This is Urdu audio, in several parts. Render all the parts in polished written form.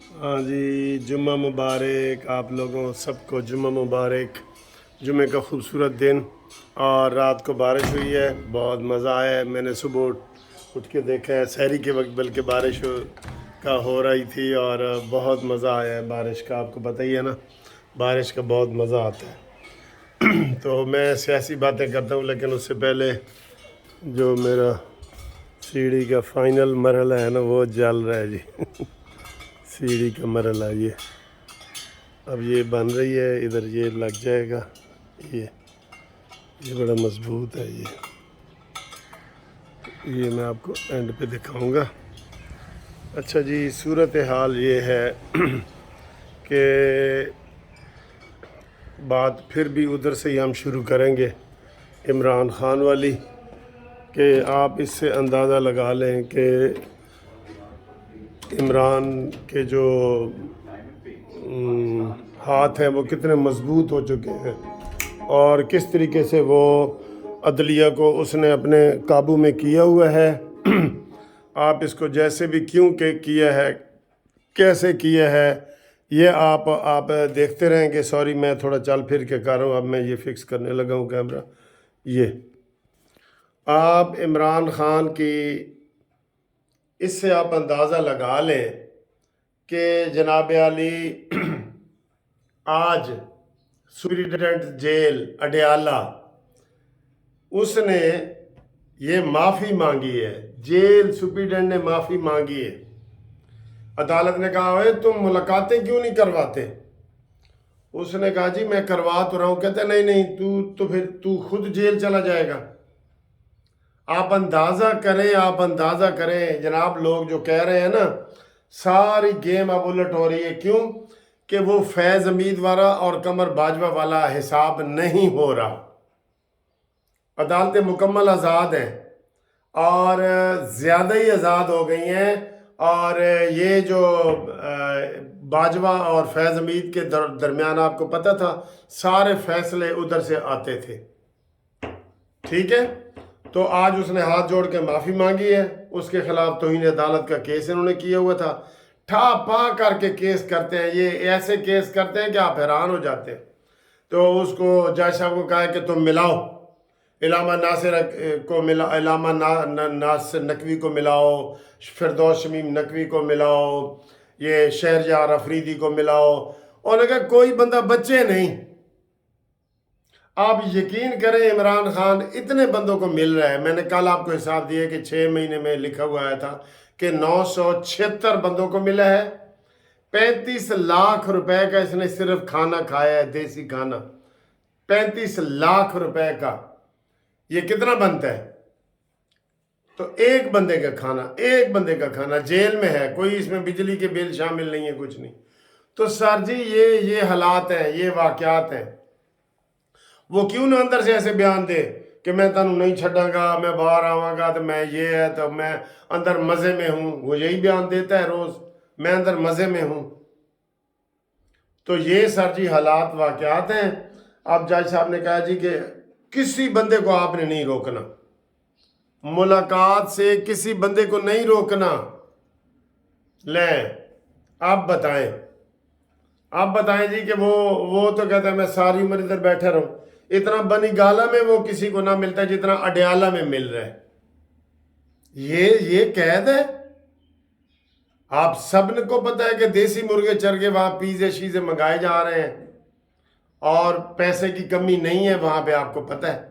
ہاں جی، جمعہ مبارک آپ لوگوں سب کو، جمعہ مبارک۔ جمعے کا خوبصورت دن اور رات کو بارش ہوئی ہے، بہت مزہ آیا ہے۔ میں نے صبح اٹھ کے دیکھا ہے سحری کے وقت، بلکہ بارش کا ہو رہی تھی اور بہت مزہ آیا ہے بارش کا۔ آپ کو پتہ ہی ہے نا، بارش کا بہت مزہ آتا ہے۔ تو میں سیاسی باتیں کرتا ہوں، لیکن اس سے پہلے جو میرا سیڑھی کا فائنل مرحلہ ہے نا، وہ جل رہا ہے جی۔ سیڑھی کا مرحلہ اب یہ بن رہی ہے، ادھر یہ لگ جائے گا، یہ بڑا مضبوط ہے۔ یہ میں آپ کو اینڈ پہ دکھاؤں گا۔ اچھا جی، صورتحال یہ ہے کہ بات پھر بھی ادھر سے ہی ہم شروع کریں گے، عمران خان والی، کہ آپ اس سے اندازہ لگا لیں کہ عمران کے جو ہاتھ ہیں وہ کتنے مضبوط ہو چکے ہیں، اور کس طریقے سے وہ عدلیہ کو اس نے اپنے قابو میں کیا ہوا ہے۔ آپ اس کو جیسے بھی کیوں کہ کیا ہے، کیسے کیا ہے، یہ آپ دیکھتے رہیں گے۔ سوری، میں تھوڑا چل پھر کے کر رہا ہوں، اب میں یہ فکس کرنے لگا ہوں کیمرہ۔ یہ آپ عمران خان کی اس سے آپ اندازہ لگا لیں کہ جناب علی آج سپرنٹینڈنٹ جیل اڈیالہ، اس نے یہ معافی مانگی ہے، جیل سپرنٹینڈنٹ نے معافی مانگی ہے۔ عدالت نے کہا ہے تم ملاقاتیں کیوں نہیں کرواتے؟ اس نے کہا جی میں کروا تو رہا ہوں۔ کہتے نہیں نہیں، پھر تو خود جیل چلا جائے گا۔ آپ اندازہ کریں جناب، لوگ جو کہہ رہے ہیں نا، ساری گیم اب الٹ ہو رہی ہے۔ کیوں کہ وہ فیض حمید والا اور قمر باجوہ والا حساب نہیں ہو رہا۔ عدالتیں مکمل آزاد ہیں اور زیادہ ہی آزاد ہو گئی ہیں، اور یہ جو باجوہ اور فیض حمید کے درمیان آپ کو پتہ تھا سارے فیصلے ادھر سے آتے تھے، ٹھیک ہے؟ تو آج اس نے ہاتھ جوڑ کے معافی مانگی ہے۔ اس کے خلاف توہین عدالت کا کیس انہوں نے کیا ہوا تھا۔ ٹھا پا کر کے کیس کرتے ہیں، یہ ایسے کیس کرتے ہیں کہ آپ حیران ہو جاتے ہیں۔ تو اس کو جج صاحب کو کہا ہے کہ تم ملاؤ، علامہ ناصر کو ملا، علامہ ناصر نقوی کو ملاؤ، فردوس شمیم نقوی کو ملاؤ، یہ شہرجار افریدی کو ملاؤ۔ انہوں نے کہا کوئی بندہ بچے نہیں۔ آپ یقین کریں عمران خان اتنے بندوں کو مل رہا ہے۔ میں نے کل آپ کو حساب دیا کہ 6 مہینے میں لکھا ہوا آیا تھا کہ 976 بندوں کو ملا ہے۔ 35 لاکھ روپے کا اس نے صرف کھانا کھایا ہے، دیسی کھانا، 35 لاکھ روپے کا۔ یہ کتنا بنتا ہے؟ تو ایک بندے کا کھانا جیل میں ہے، کوئی اس میں بجلی کے بل شامل نہیں ہے، کچھ نہیں۔ تو سر جی یہ حالات ہیں، یہ واقعات ہیں۔ وہ کیوں نہ اندر سے ایسے بیان دے کہ میں تنوں نہیں چھڑاں گا، میں باہر آواں گا، تو میں یہ ہے، تو میں اندر مزے میں ہوں۔ وہ یہی بیان دیتا ہے روز، میں اندر مزے میں ہوں۔ تو یہ سر جی حالات واقعات ہیں۔ اب جج صاحب نے کہا جی کہ کسی بندے کو آپ نے نہیں روکنا، ملاقات سے کسی بندے کو نہیں روکنا۔ لیں آپ بتائیں جی کہ وہ تو کہتا ہے میں ساری عمر ادھر بیٹھا رہوں۔ اتنا بنی گالہ میں وہ کسی کو نہ ملتا جتنا اڈیالہ میں مل رہا ہے۔ یہ قید ہے۔ آپ سب کو پتہ ہے کہ دیسی مرغے چرگے وہاں پیزے شیزے منگائے جا رہے ہیں، اور پیسے کی کمی نہیں ہے وہاں پہ، آپ کو پتہ ہے۔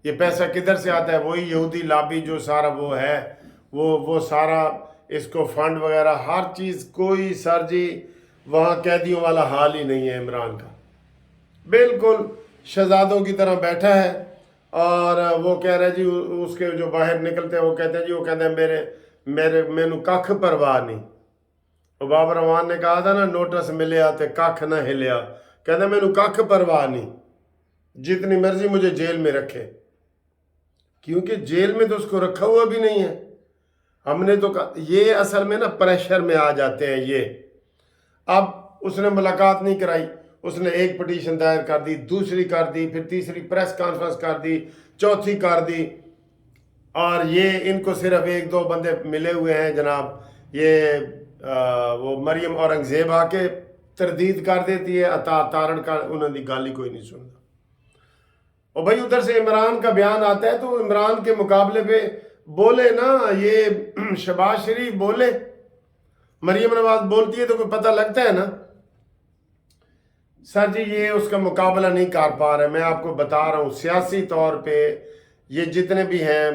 یہ پیسہ کدھر سے آتا ہے؟ وہی یہودی لابی جو سارا وہ ہے، وہ سارا اس کو فنڈ وغیرہ ہر چیز۔ کوئی سر جی وہاں قیدیوں والا حال ہی نہیں ہے عمران کا، بالکل شہزادوں کی طرح بیٹھا ہے۔ اور وہ کہہ رہے جی اس کے جو باہر نکلتے ہیں وہ کہتے ہیں جی، وہ کہتے ہیں مینو ککھ پرواہ نہیں۔ وہ بابر امان نے کہا تھا نا، نوٹس ملیا تے ککھ نہ ہلیا، کہتے ہیں مینو ککھ پرواہ نہیں، جتنی مرضی مجھے جیل میں رکھے۔ کیونکہ جیل میں تو اس کو رکھا ہوا بھی نہیں ہے۔ ہم نے تو کہا یہ اصل میں نا پریشر میں آ جاتے ہیں یہ۔ اب اس نے ملاقات نہیں کرائی، اس نے ایک پٹیشن دائر کر دی، دوسری کر دی، پھر تیسری پریس کانفرنس کر دی، چوتھی کر دی، اور یہ ان کو صرف 1-2 بندے ملے ہوئے ہیں جناب، یہ وہ مریم اورنگزیب آ کے تردید کر دیتی ہے، عطا تارڑ کا انہوں نے گالی کوئی نہیں سنتا۔ اور بھائی ادھر سے عمران کا بیان آتا ہے تو عمران کے مقابلے پہ بولے نا، یہ شہباز شریف بولے، مریم نواز بولتی ہے تو کوئی پتہ لگتا ہے نا۔ سر جی یہ اس کا مقابلہ نہیں کر پا رہے، میں آپ کو بتا رہا ہوں سیاسی طور پہ یہ جتنے بھی ہیں،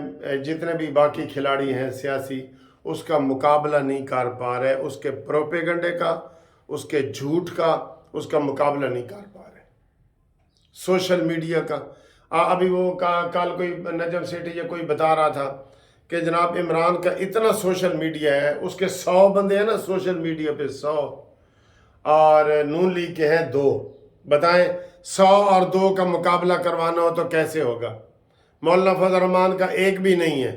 جتنے بھی باقی کھلاڑی ہیں سیاسی، اس کا مقابلہ نہیں کر پا رہے، اس کے پروپیگنڈے کا، اس کے جھوٹ کا، اس کا مقابلہ نہیں کر پا رہے۔ سوشل میڈیا کا ابھی وہ کل کوئی نجم سیٹھی یا کوئی بتا رہا تھا کہ جناب عمران کا اتنا سوشل میڈیا ہے، اس کے 100 بندے ہیں نا سوشل میڈیا پہ، 100، اور نون لیگ کے ہیں 2۔ بتائیں 100 اور 2 کا مقابلہ کروانا ہو تو کیسے ہوگا؟ مولانا فضل الرحمان کا 1 بھی نہیں ہے،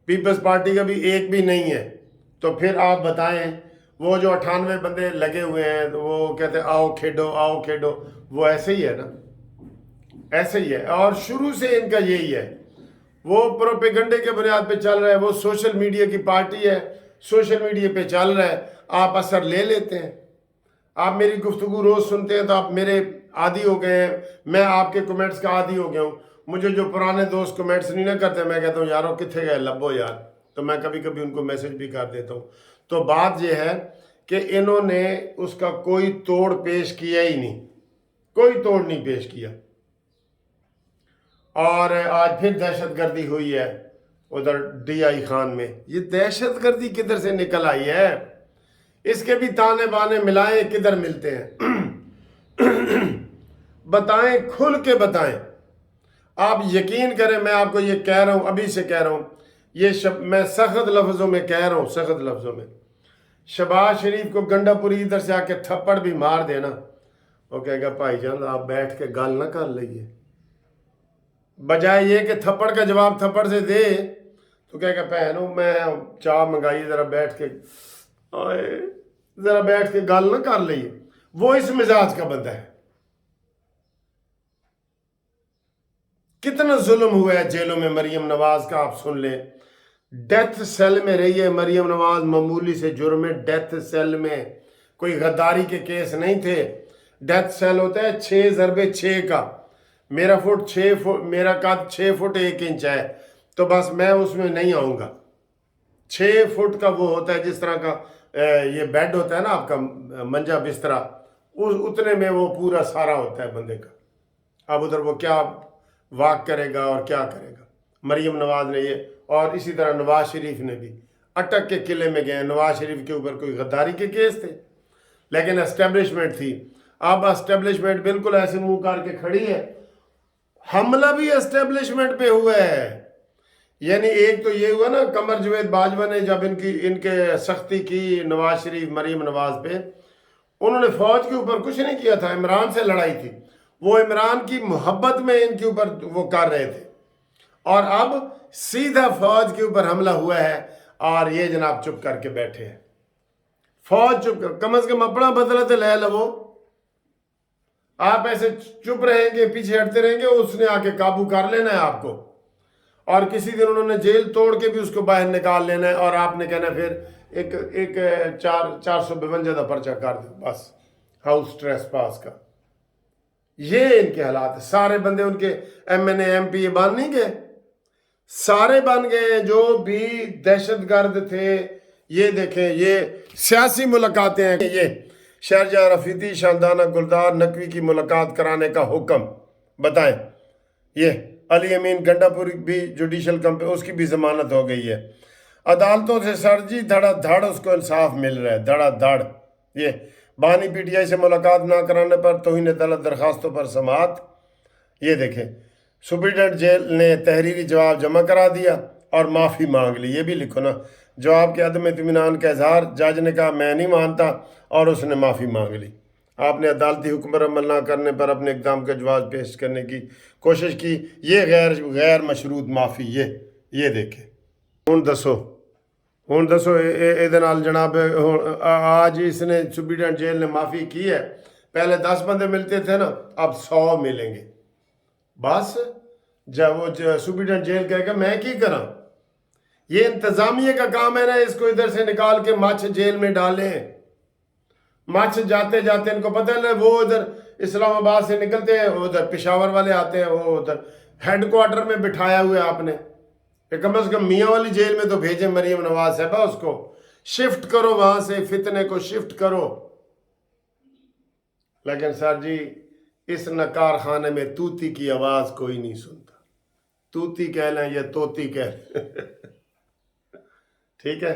پیپلز پارٹی کا بھی 1 بھی نہیں ہے، تو پھر آپ بتائیں وہ جو 98 بندے لگے ہوئے ہیں وہ کہتے ہیں آؤ کھیڈو آؤ کھیڈو، وہ ایسے ہی ہے نا، ایسے ہی ہے۔ اور شروع سے ان کا یہی ہے، وہ پروپیگنڈے کے بنیاد پہ چل رہا ہے، وہ سوشل میڈیا کی پارٹی ہے، سوشل میڈیا پہ چل رہا ہے، آپ اثر لے لیتے ہیں۔ آپ میری گفتگو روز سنتے ہیں تو آپ میرے عادی ہو گئے ہیں، میں آپ کے کمنٹس کا عادی ہو گیا ہوں۔ مجھے جو پرانے دوست کمنٹس نہیں نہ کرتے، میں کہتا ہوں یارو کتنے گئے لبو یار، تو میں کبھی کبھی ان کو میسج بھی کر دیتا ہوں۔ تو بات یہ ہے کہ انہوں نے اس کا کوئی توڑ پیش کیا ہی نہیں، کوئی توڑ نہیں پیش کیا۔ اور آج پھر دہشت گردی ہوئی ہے ادھر ڈی آئی خان میں۔ یہ دہشت گردی کدھر سے نکل آئی ہے؟ اس کے بھی تانے بانے ملائیں کدھر ملتے ہیں؟ بتائیں، کھل کے بتائیں۔ آپ یقین کریں، میں آپ کو یہ کہہ رہا ہوں، ابھی سے کہہ رہا ہوں، یہ میں سخت لفظوں میں کہہ رہا ہوں، سخت لفظوں میں، شہباز شریف کو گنڈا پوری ادھر سے آ کے تھپڑ بھی مار دینا، وہ کہے گا بھائی جان آپ بیٹھ کے گال نہ کر لئیے، بجائے یہ کہ تھپڑ کا جواب تھپڑ سے دے تو کہے گا پہنو میں چاہ منگائی ذرا بیٹھ کے گال نہ کر لئیے۔ وہ اس مزاج کا بندہ ہے۔ کتنا ظلم ہوا ہے جیلوں میں مریم نواز کا، آپ سن لیں۔ ڈیتھ سیل میں رہی ہے مریم نواز، معمولی سے جرم میں ڈیتھ سیل میں، کوئی غداری کے کیس نہیں تھے۔ ڈیتھ سیل ہوتا ہے 6x6 کا، میرا قد 6 فٹ 1 انچ ہے، تو بس میں اس میں نہیں آؤں گا۔ 6 فٹ کا وہ ہوتا ہے جس طرح کا یہ بیڈ ہوتا ہے نا آپ کا، منجا بسترا، اتنے میں وہ پورا سارا ہوتا ہے بندے کا۔ اب ادھر وہ کیا واک کرے گا اور کیا کرے گا؟ مریم نواز نے یہ، اور اسی طرح نواز شریف نے بھی اٹک کے قلعے میں گئے۔ نواز شریف کے اوپر کوئی غداری کے کیس تھے لیکن اسٹیبلشمنٹ تھی۔ اب اسٹیبلشمنٹ بالکل ایسے منہ کر کے کھڑی ہے، حملہ بھی اسٹیبلشمنٹ پہ ہوا ہے۔ یعنی ایک تو یہ ہوا نا، قمر جاوید باجوہ نے جب ان کے سختی کی نواز شریف مریم نواز پہ، انہوں نے فوج کے اوپر کچھ نہیں کیا تھا، عمران سے لڑائی تھی، وہ عمران کی محبت میں ان کے اوپر وہ کر رہے تھے، اور اب سیدھا فوج کے اوپر حملہ ہوا ہے اور یہ جناب چپ کر کے بیٹھے ہیں۔ فوج چپ کر، کم از کم اپنا بدلہ تو لے لو۔ آپ ایسے چپ رہیں گے، پیچھے ہٹتے رہیں گے، اس نے آ کے قابو کر لینا ہے آپ کو، اور کسی دن انہوں نے جیل توڑ کے بھی اس کو باہر نکال لینا ہے، اور آپ نے کہنا پھر ایک 452 کا پرچہ کر دو، بس ہاؤس ٹریس پاس کا۔ یہ ان کے حالات ہیں۔ سارے بندے ان کے M N A M P بن نہیں گئے، سارے بن گئے ہیں جو بھی دہشت گرد تھے۔ یہ دیکھیں، یہ سیاسی ملاقاتیں ہیں۔ یہ شہرجہاں رفیقی شاندانہ گلدار نقوی کی ملاقات کرانے کا حکم، بتائیں۔ یہ علی امین گنڈا پوری بھی جوڈیشل کمپنی، اس کی بھی ضمانت ہو گئی ہے عدالتوں سے۔ سر جی دھڑا دھڑ اس کو انصاف مل رہا ہے، دھڑا دھڑ۔ یہ بانی پی ٹی آئی سے ملاقات نہ کرانے پر توہین عدالت درخواستوں پر سماعت۔ یہ دیکھیں، سپرنٹینڈنٹ جیل نے تحریری جواب جمع کرا دیا اور معافی مانگ لی۔ یہ بھی لکھو نا، جواب کے عدم اطمینان کا اظہار، جج نے کہا میں نہیں مانتا، اور اس نے معافی مانگ لی۔ آپ نے عدالتی حکم پر عمل نہ کرنے پر اپنے اقدام کا جواز پیش کرنے کی کوشش کی، یہ غیر مشروط معافی۔ یہ دیکھیں، ہوں دسو یہ جناب آج اس نے سپرنٹینڈنٹ جیل نے معافی کی ہے۔ پہلے 10 بندے ملتے تھے نا، اب 100 ملیں گے۔ بس جب وہ سپرنٹینڈنٹ جیل کہے گا میں کی کراں، یہ انتظامیہ کا کام ہے نا، اس کو ادھر سے نکال کے مچھ جیل میں ڈالیں. مچھ جاتے جاتے ان کو پتہ ہے وہ ادھر اسلام آباد سے نکلتے ہیں، ادھر پشاور والے آتے ہیں، وہ ادھر ہیڈ کوارٹر میں بٹھایا ہوا ہے آپ نے. کہ کم از کم میاں والی جیل میں تو بھیجیں مریم نواز صاحبہ، اس کو شفٹ کرو وہاں سے، فتنے کو شفٹ کرو. لیکن سر جی اس نکار خانے میں توتی کی آواز کوئی نہیں سنتا. توتی کہہ لیں یا توتی کہہ لیں ٹھیک ہے.